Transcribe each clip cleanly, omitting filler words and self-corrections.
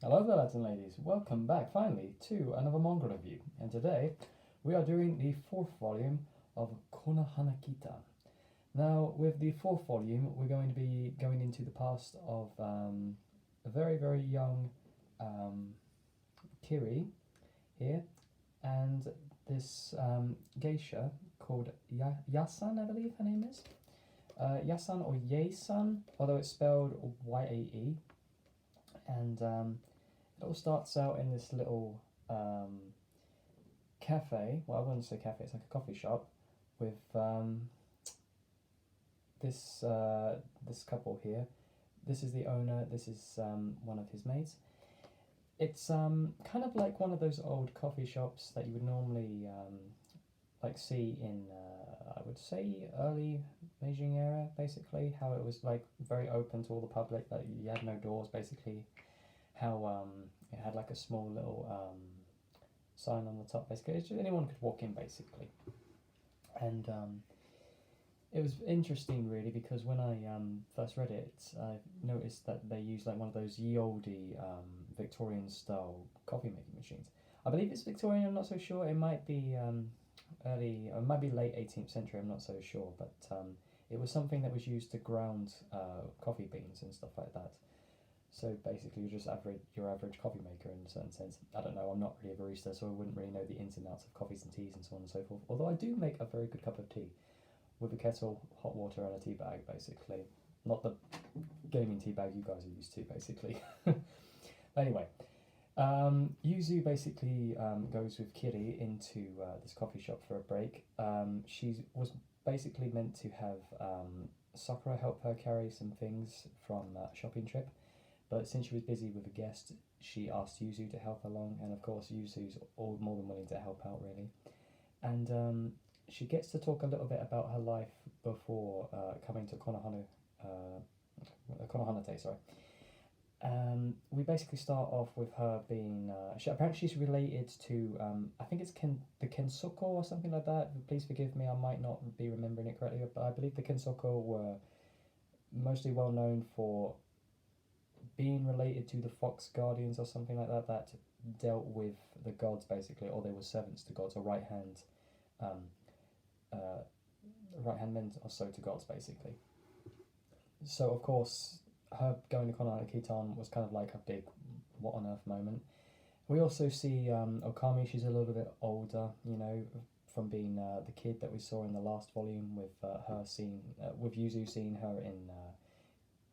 Hello there, lads and ladies. Welcome back finally to another manga review. And today we are doing the fourth volume of Konohana Kitan. Now, with the fourth volume, we're going to be going into the past of a very, very young Kiri here, and this geisha called Yasan, I believe her name is. Yasan or Yaesan, although it's spelled Yae. And it all starts out in this little cafe. Well, I wouldn't say cafe, it's like a coffee shop with this couple here. This is the owner, this is one of his mates. It's kind of like one of those old coffee shops that you would normally like see in, I would say, early Beijing era, basically. How it was like very open to all the public, that you had no doors, basically. How it had like a small little sign on the top, basically. It's just, anyone could walk in, basically. And it was interesting, really, because when I first read it, I noticed that they used like one of those ye olde Victorian style coffee making machines. I believe it's Victorian, I'm not so sure. It might be early, or it might be late 18th century, I'm not so sure. But it was something that was used to ground coffee beans and stuff like that. So basically, you're just your average coffee maker in a certain sense. I don't know, I'm not really a barista, so I wouldn't really know the ins and outs of coffees and teas and so on and so forth. Although I do make a very good cup of tea with a kettle, hot water, and a tea bag, basically. Not the gaming tea bag you guys are used to, basically. Anyway, Yuzu basically goes with Kiri into this coffee shop for a break. She was basically meant to have Sakura help her carry some things from a shopping trip. But since she was busy with a guest, she asked Yuzu to help along, and of course Yuzu's all more than willing to help out, really. And she gets to talk a little bit about her life before coming to Konohana, sorry. We basically start off with her being. Apparently she's related to. I think it's the Kensoko or something like that. Please forgive me, I might not be remembering it correctly, but I believe the Kensoko were mostly well known for being related to the Fox Guardians or something like that, that dealt with the gods, basically, or they were servants to gods, or um, right hand men or so to gods, basically. So of course, her going to Konohana Kitan was kind of like a big what on earth moment. We also see Okami. She's a little bit older, from being the kid that we saw in the last volume, with her seeing with Yuzu seeing her in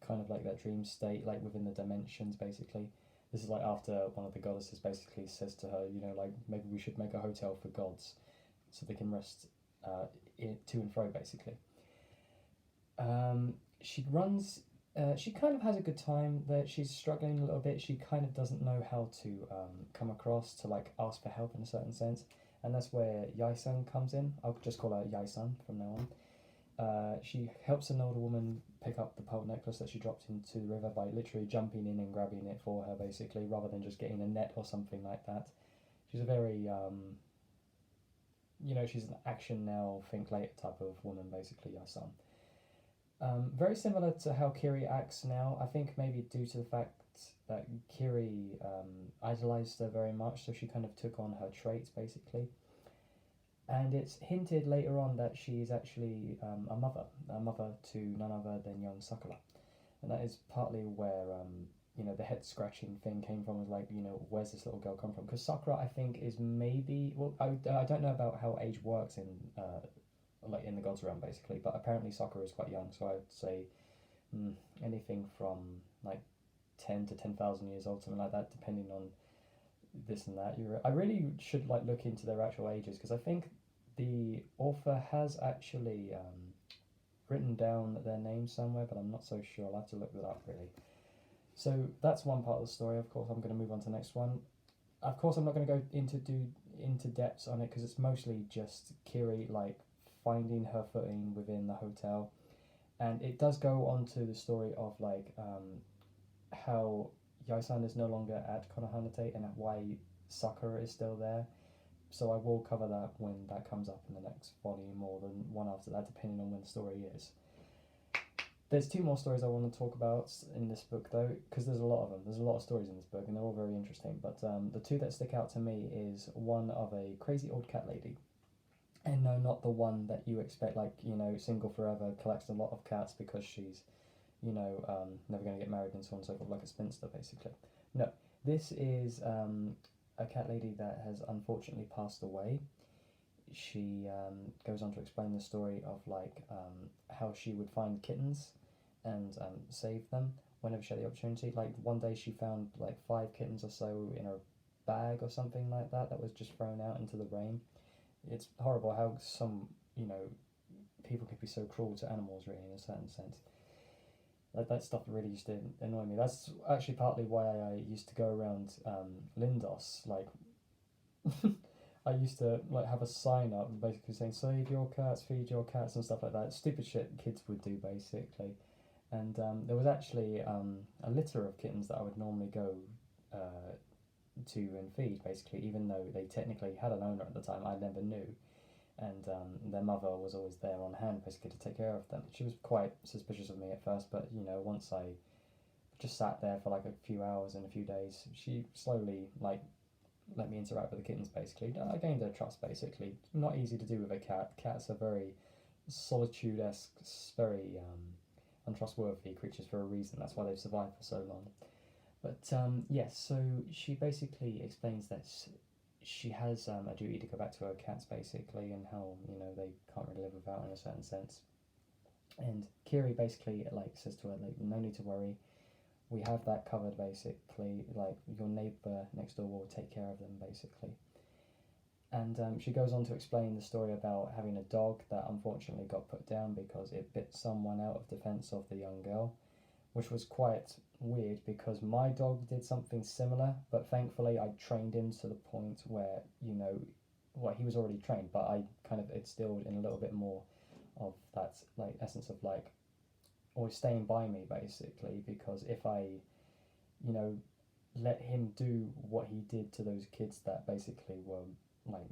kind of like that dream state, like within the dimensions, basically. This is like after one of the goddesses basically says to her, like, maybe we should make a hotel for gods so they can rest to and fro, basically. She runs. She kind of has a good time. That she's struggling a little bit. She kind of doesn't know how to come across to like ask for help in a certain sense, and that's where Yae-san comes in. I'll just call her Yae-san from now on. She helps an older woman pick up the pearl necklace that she dropped into the river by literally jumping in and grabbing it for her, basically, rather than just getting a net or something like that. She's a very, she's an action now, think later type of woman, basically, Yasan. Very similar to how Kiri acts now. I think maybe due to the fact that Kiri idolized her very much, so she kind of took on her traits, basically. And it's hinted later on that she is actually a mother to none other than young Sakura. And that is partly where, the head scratching thing came from, was like, where's this little girl come from? Because Sakura, I think, is maybe, well, I don't know about how age works in, like, in the God's Realm, basically, but apparently Sakura is quite young, so I would say anything from, like, 10 to 10,000 years old, something like that, depending on this and that. I really should like look into their actual ages, because I think the author has actually written down their name somewhere, but I'm not so sure. I'll have to look that up, really. So that's one part of the story. Of course, I'm going to move on to the next one. Of course, I'm not going to go into depths on it, because it's mostly just Kiri like finding her footing within the hotel, and it does go on to the story of like how Yae-san is no longer at Konohana and why Sakura is still there. So I will cover that when that comes up in the next volume, or the one after that, depending on when the story is. There's two more stories I want to talk about in this book, though, because there's a lot of them. There's a lot of stories in this book, and they're all very interesting. But the two that stick out to me is one of a crazy old cat lady. And no, not the one that you expect, like, single forever, collects a lot of cats because she's, never going to get married and so on and so forth, like a spinster, basically. No, this is a cat lady that has unfortunately passed away. She goes on to explain the story of, like, how she would find kittens and save them whenever she had the opportunity. Like, one day she found, like, 5 kittens or so in a bag or something like that was just thrown out into the rain. It's horrible how some, people can be so cruel to animals, really, in a certain sense. Like, that stuff really used to annoy me. That's actually partly why I used to go around Lindos. Like, I used to, like, have a sign up basically saying "Save your cats, feed your cats" and stuff like that. Stupid shit kids would do, basically. And there was actually a litter of kittens that I would normally go to and feed, basically, even though they technically had an owner at the time. I never knew. And their mother was always there on hand, basically, to take care of them. She was quite suspicious of me at first, but, once I just sat there for like a few hours and a few days, she slowly, like, let me interact with the kittens, basically. I gained their trust, basically. Not easy to do with a cat. Cats are very solitude-esque, very untrustworthy creatures for a reason. That's why they've survived for so long. But yes, so she basically explains that she has a duty to go back to her cats, basically, and how, they can't really live without her in a certain sense. And Kiri basically, like, says to her, like, no need to worry. We have that covered, basically. Like, your neighbour next door will take care of them, basically. And she goes on to explain the story about having a dog that unfortunately got put down because it bit someone out of defence of the young girl, which was quite weird because my dog did something similar, but thankfully I trained him to the point where, he was already trained, but I kind of instilled in a little bit more of that, like, essence of, like, always staying by me, basically, because if I, let him do what he did to those kids that basically were, like,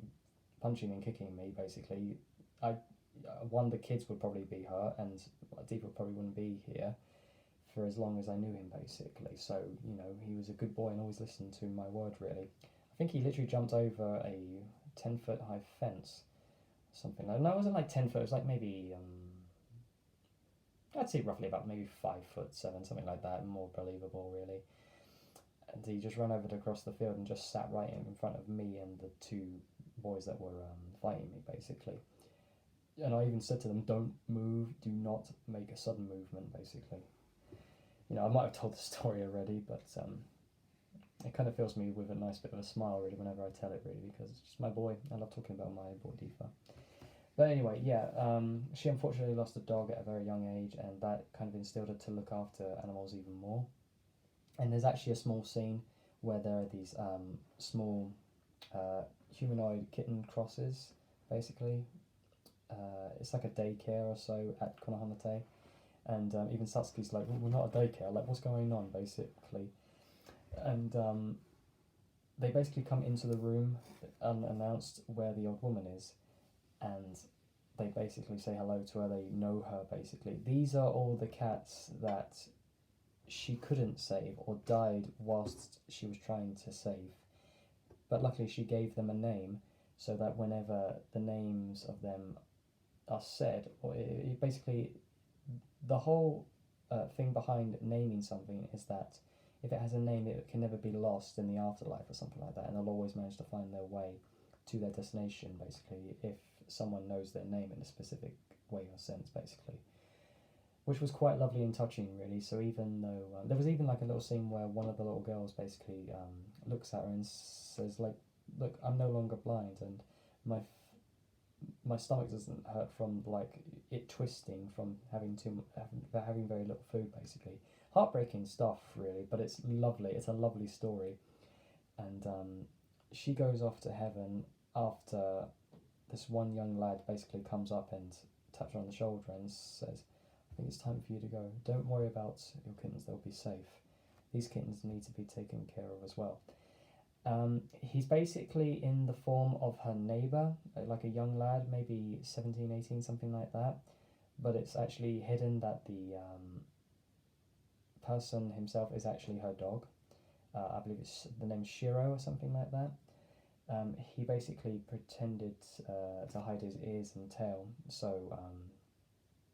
punching and kicking me, basically, the kids would probably be hurt, and Deepa probably wouldn't be here for as long as I knew him, basically. So, he was a good boy and always listened to my word, really. I think he literally jumped over a 10-foot high fence, something like that. No, it wasn't like 10 foot, it was like maybe, I'd say roughly about maybe 5'7", something like that, more believable, really. And he just ran over to across the field and just sat right in front of me and the 2 boys that were fighting me, basically. And I even said to them, don't move, do not make a sudden movement, basically. I might have told the story already, but it kind of fills me with a nice bit of a smile, really, whenever I tell it, really, because it's just my boy. I love talking about my boy Deepa. But anyway, yeah, she unfortunately lost a dog at a very young age, and that kind of instilled her to look after animals even more. And there's actually a small scene where there are these small humanoid kitten crosses, basically. It's like a daycare or so at Konohana. And even Satsuki's like, we're not a daycare, like, what's going on, basically. And they basically come into the room unannounced where the old woman is, and they basically say hello to her, they know her, basically. These are all the cats that she couldn't save or died whilst she was trying to save. But luckily she gave them a name, so that whenever the names of them are said, or it basically, the whole thing behind naming something is that if it has a name, it can never be lost in the afterlife or something like that, and they'll always manage to find their way to their destination, basically, if someone knows their name in a specific way or sense, basically. Which was quite lovely and touching, really. So even though there was even like a little scene where one of the little girls basically looks at her and says, like, look, I'm no longer blind, and my stomach doesn't hurt from, like, it twisting from having very little food, basically. Heartbreaking stuff, really, but it's lovely. It's a lovely story. And she goes off to heaven after this one young lad basically comes up and taps her on the shoulder and says, I think it's time for you to go. Don't worry about your kittens, they'll be safe. These kittens need to be taken care of as well. He's basically in the form of her neighbour, like a young lad, maybe 17, 18, something like that. but it's actually hidden that the person himself is actually her dog. I believe it's the name Shiro or something like that. He basically pretended to hide his ears and tail, so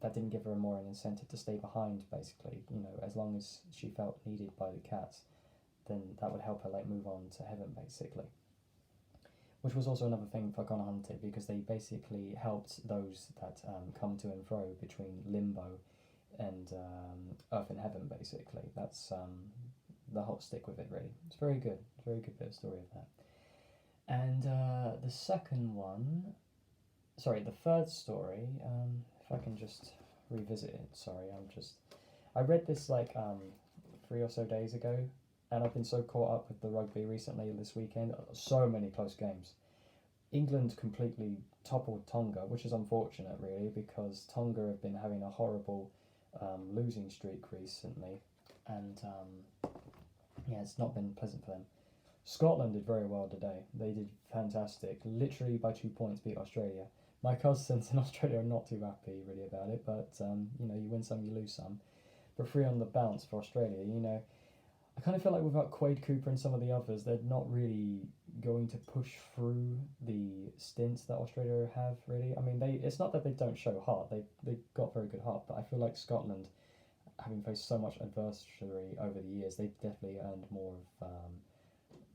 that didn't give her more an incentive to stay behind. Basically, as long as she felt needed by the cats, then that would help her like move on to heaven, basically. Which was also another thing for Konohana, because they basically helped those that come to and fro between limbo and earth and heaven. Basically, that's the whole stick with it. Really, it's very good. Very good bit of story of that. And the second one, sorry, the third story. If I can just revisit it. Sorry, I read this like 3 or so days ago, and I've been so caught up with the rugby recently this weekend. So many close games. England completely toppled Tonga, which is unfortunate, really, because Tonga have been having a horrible losing streak recently, and yeah, it's not been pleasant for them. Scotland did very well today. They did fantastic. Literally by 2 points beat Australia. My cousins in Australia are not too happy really about it, but you win some, you lose some. But 3 on the bounce for Australia. I kind of feel like without Quade Cooper and some of the others, they're not really going to push through the stints that Australia have, really. I mean, it's not that they don't show heart. They've got very good heart, but I feel like Scotland, having faced so much adversity over the years, they've definitely earned more of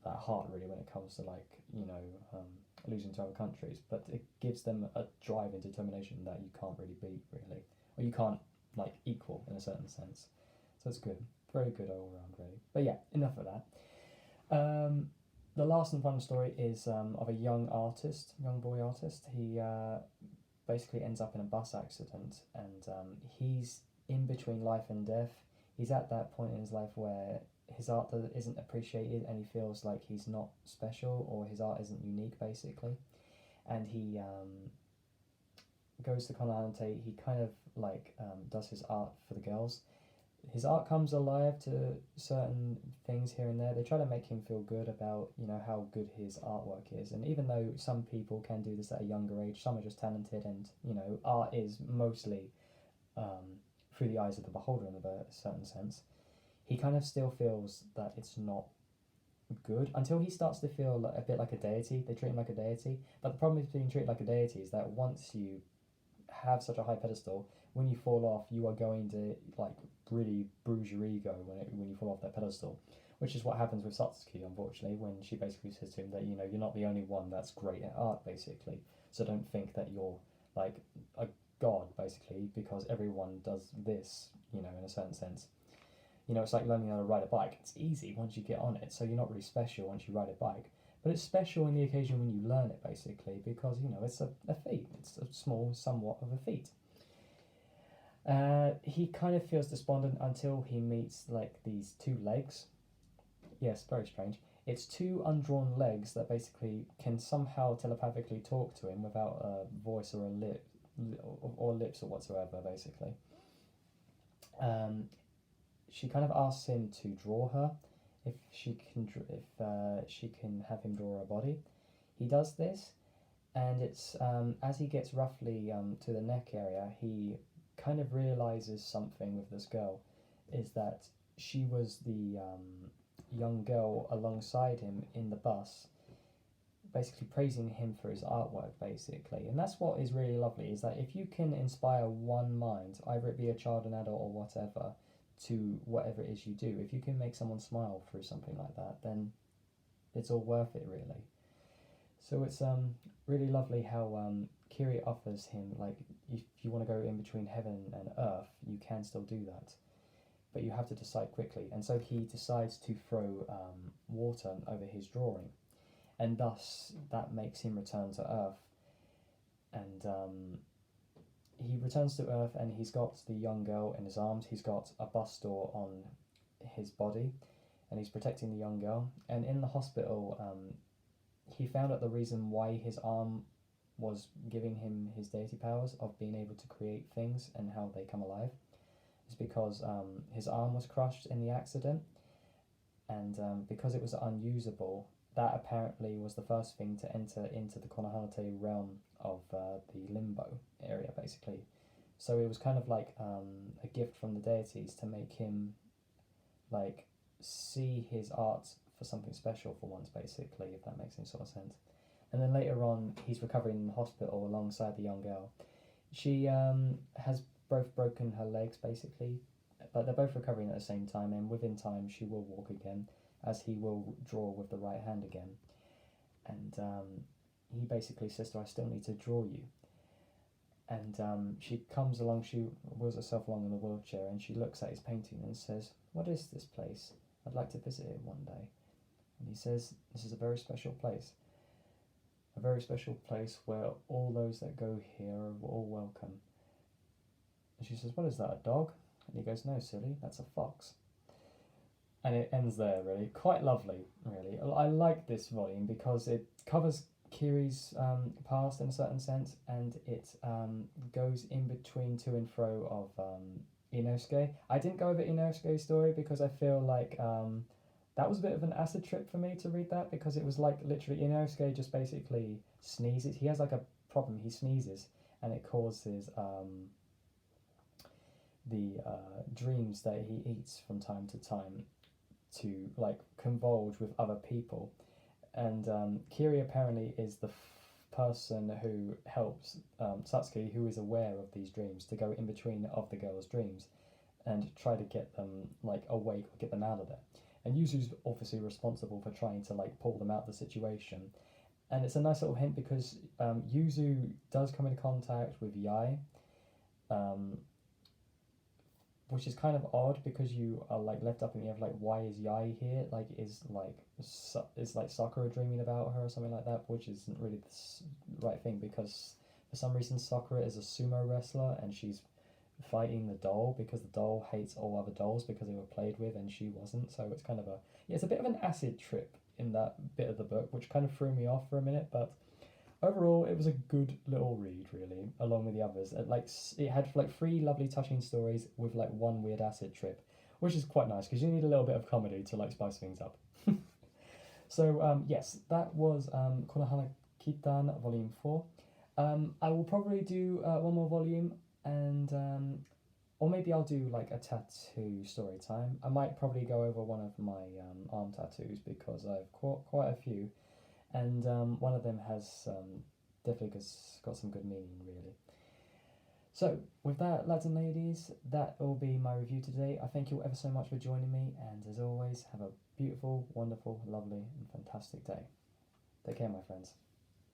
that heart, really, when it comes to losing to other countries. But it gives them a drive and determination that you can't really beat, really, or you can't equal in a certain sense. So it's good, very good all around, really. But yeah, enough of that. The last and final story is of a young boy artist. He basically ends up in a bus accident, and he's in between life and death. He's at that point in his life where his art isn't appreciated, and he feels like he's not special, or his art isn't unique, basically. And he goes to Konohana. He kind of does his art for the girls. His art comes alive to certain things here and there. They try to make him feel good about how good his artwork is. And even though some people can do this at a younger age, some are just talented, and art is mostly through the eyes of the beholder in a certain sense. He kind of still feels that it's not good until he starts to feel a bit like a deity. They treat him like a deity, but the problem with being treated like a deity is that once you have such a high pedestal, when you fall off, you are going to really bruise your ego when you fall off that pedestal, which is what happens with Satsuki, unfortunately, when she basically says to him that you're not the only one that's great at art, basically. So don't think that you're like a god, basically, because everyone does this, in a certain sense. It's like learning how to ride a bike. It's easy once you get on it, so you're not really special once you ride a bike. But it's special in the occasion when you learn it, basically, because, it's a feat. It's a small, somewhat of a feat. He kind of feels despondent until he meets, these 2 legs. Yes, very strange. It's 2 undrawn legs that basically can somehow telepathically talk to him without a voice or a lip, or lips or whatsoever, basically. She kind of asks him to draw her, if she can have him draw her body. He does this, and it's as he gets roughly to the neck area, he kind of realizes something with this girl, is that she was the young girl alongside him in the bus, basically praising him for his artwork, basically. And that's what is really lovely, is that if you can inspire one mind, either it be a child, an adult, or whatever, to whatever it is you do, if you can make someone smile through something like that, then it's all worth it, really. So it's really lovely how Kiri offers him, if you want to go in between heaven and earth, you can still do that, but you have to decide quickly. And so he decides to throw water over his drawing, and thus that makes him return to earth. And he returns to earth, and he's got the young girl in his arms. He's got a bus door on his body, and he's protecting the young girl. And in the hospital, he found out the reason why his arm was giving him his deity powers of being able to create things and how they come alive. It's because his arm was crushed in the accident, and because it was unusable, that apparently was the first thing to enter into the Konohana realm of the limbo area, basically. So it was kind of like a gift from the deities to make him like see his art for something special for once, basically, if that makes any sort of sense. And then later on, he's recovering in the hospital alongside the young girl. She has both broken her legs, basically, but they're both recovering at the same time, and within time she will walk again, as he will draw with the right hand again. And he basically says to her, I still need to draw you. And she comes along, she wheels herself along in a wheelchair, and she looks at his painting and says, what is this place? I'd like to visit it one day. And he says, this is a very special place. A very special place where all those that go here are all welcome. And she says, what is that, a dog? And he goes, no, silly, that's a fox. And it ends there, really. Quite lovely, really. I like this volume because it covers Kiri's past in a certain sense, and it goes in between to and fro of Inosuke. I didn't go over Inosuke's story because I feel like that was a bit of an acid trip for me to read that, because it was like literally Inosuke just basically sneezes. He has like a problem, he sneezes, and it causes the dreams that he eats from time to time to like convulge with other people. And Kiri apparently is the person who helps Satsuki, who is aware of these dreams, to go in between of the girl's dreams and try to get them like awake or get them out of there. And Yuzu's obviously responsible for trying to like pull them out of the situation. And it's a nice little hint because Yuzu does come into contact with Yai, which is kind of odd because you are like left up in the air of like, why is Yai here? Like, is like Sakura dreaming about her or something like that, which isn't really the right thing, because for some reason Sakura is a sumo wrestler and she's fighting the doll because the doll hates all other dolls because they were played with and she wasn't. So it's kind of it's a bit of an acid trip in that bit of the book, which kind of threw me off for a minute, but overall it was a good little read, really, along with the others. It had like 3 lovely touching stories with like 1 weird acid trip, which is quite nice because you need a little bit of comedy to like spice things up. So yes, that was Konohana Kitan volume 4. I will probably do one more volume, and or maybe I'll do like a tattoo story time. I might probably go over one of my arm tattoos because I've quite a few, and one of them has definitely got some good meaning, really. So with that, lads and ladies, that will be my review today. I thank you ever so much for joining me, and as always, have a beautiful, wonderful, lovely and fantastic day. Take care, my friends.